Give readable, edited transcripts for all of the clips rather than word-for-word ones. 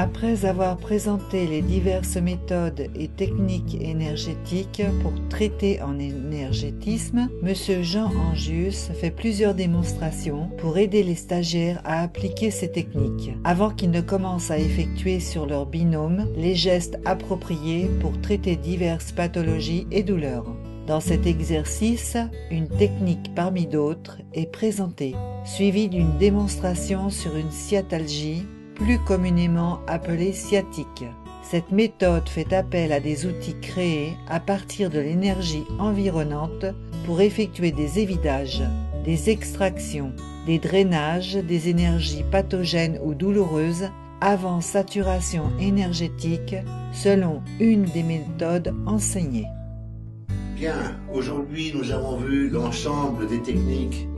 Après avoir présenté les diverses méthodes et techniques énergétiques pour traiter en énergétisme, M. Jean Angius fait plusieurs démonstrations pour aider les stagiaires à appliquer ces techniques, avant qu'ils ne commencent à effectuer sur leur binôme les gestes appropriés pour traiter diverses pathologies et douleurs. Dans cet exercice, une technique parmi d'autres est présentée, suivie d'une démonstration sur une sciatalgie, plus communément appelée sciatique. Cette méthode fait appel à des outils créés à partir de l'énergie environnante pour effectuer des évidages, des extractions, des drainages des énergies pathogènes ou douloureuses avant saturation énergétique selon une des méthodes enseignées. Bien, aujourd'hui nous avons vu l'ensemble des techniques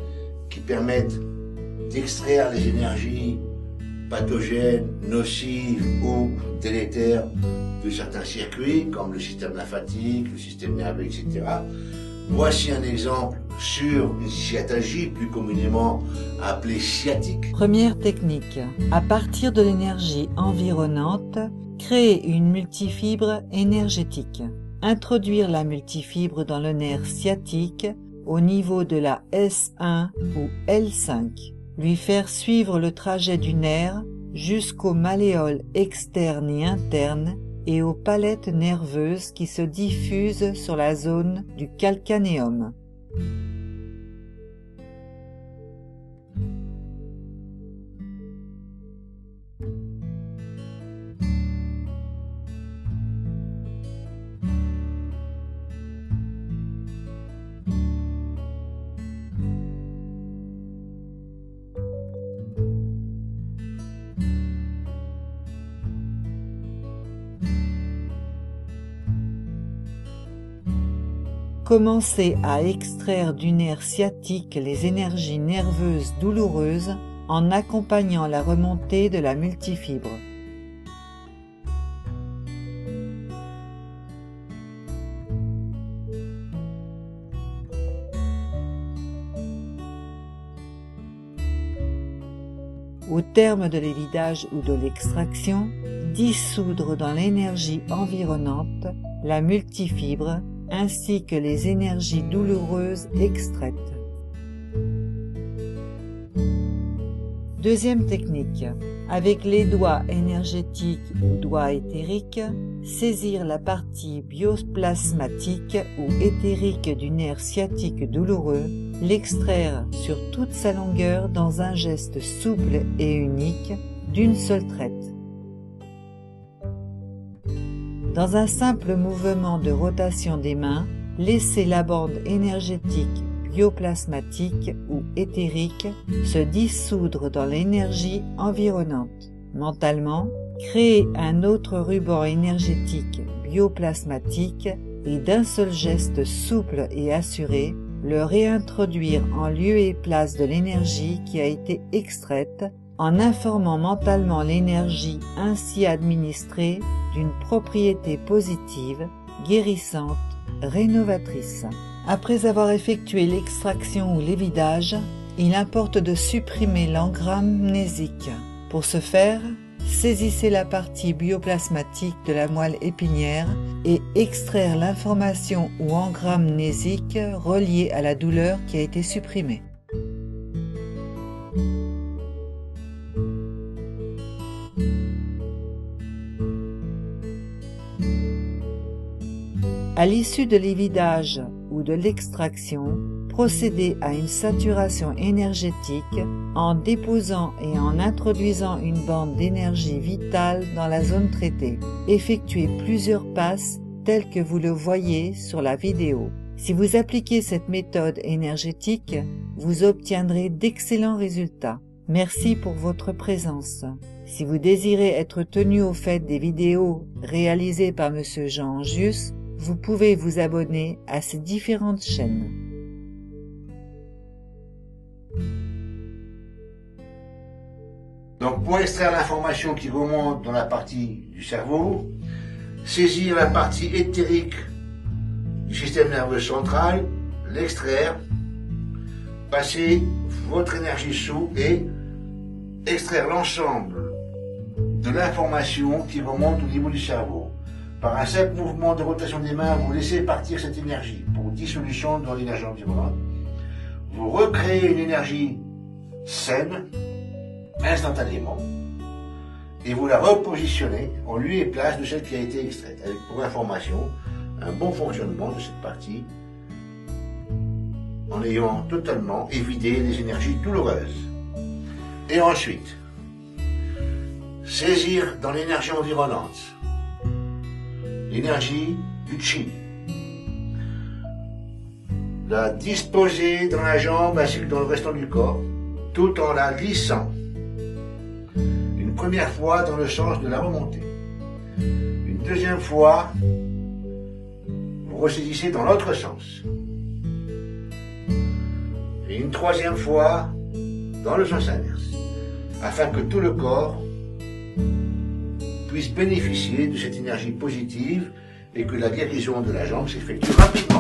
qui permettent d'extraire les énergies pathogènes, nocives ou délétères de certains circuits, comme le système lymphatique, le système nerveux, etc. Voici un exemple sur une sciatalgie, plus communément appelée sciatique. Première technique. À partir de l'énergie environnante, créer une multifibre énergétique. Introduire la multifibre dans le nerf sciatique au niveau de la S1 ou L5. Lui faire suivre le trajet du nerf jusqu'aux malléoles externes et internes et aux palettes nerveuses qui se diffusent sur la zone du calcanéum. Commencez à extraire du nerf sciatique les énergies nerveuses douloureuses en accompagnant la remontée de la multifibre. Au terme de l'évidage ou de l'extraction, dissoudre dans l'énergie environnante la multifibre ainsi que les énergies douloureuses extraites. Deuxième technique. Avec les doigts énergétiques ou doigts éthériques, saisir la partie bioplasmatique ou éthérique du nerf sciatique douloureux, l'extraire sur toute sa longueur dans un geste souple et unique d'une seule traite. Dans un simple mouvement de rotation des mains, laissez la bande énergétique bioplasmatique ou éthérique se dissoudre dans l'énergie environnante. Mentalement, créez un autre ruban énergétique bioplasmatique et d'un seul geste souple et assuré, le réintroduire en lieu et place de l'énergie qui a été extraite, en informant mentalement l'énergie ainsi administrée d'une propriété positive, guérissante, rénovatrice. Après avoir effectué l'extraction ou l'évidage, il importe de supprimer l'engramme mnésique. Pour ce faire, saisissez la partie bioplasmatique de la moelle épinière et extraire l'information ou engramme mnésique relié à la douleur qui a été supprimée. À l'issue de l'évidage ou de l'extraction, procédez à une saturation énergétique en déposant et en introduisant une bande d'énergie vitale dans la zone traitée. Effectuez plusieurs passes telles que vous le voyez sur la vidéo. Si vous appliquez cette méthode énergétique, vous obtiendrez d'excellents résultats. Merci pour votre présence. Si vous désirez être tenu au fait des vidéos réalisées par M. Jean Angius, vous pouvez vous abonner à ces différentes chaînes. Donc pour extraire l'information qui remonte dans la partie du cerveau, saisir la partie éthérique du système nerveux central, l'extraire, passer votre énergie sous et extraire l'ensemble de l'information qui remonte au niveau du cerveau. Par un simple mouvement de rotation des mains, vous laissez partir cette énergie pour dissolution dans l'énergie environnante. Vous recréez une énergie saine, instantanément, et vous la repositionnez en lieu et place de celle qui a été extraite, avec pour information un bon fonctionnement de cette partie, en ayant totalement évidé les énergies douloureuses. Et ensuite, saisir dans l'énergie environnante, l'énergie du chi, la disposer dans la jambe ainsi que dans le restant du corps, tout en la glissant une première fois dans le sens de la remontée. Une deuxième fois, vous ressaisissez dans l'autre sens. Et une troisième fois, dans le sens inverse, afin que tout le corps puisse bénéficier de cette énergie positive et que la guérison de la jambe s'effectue rapidement.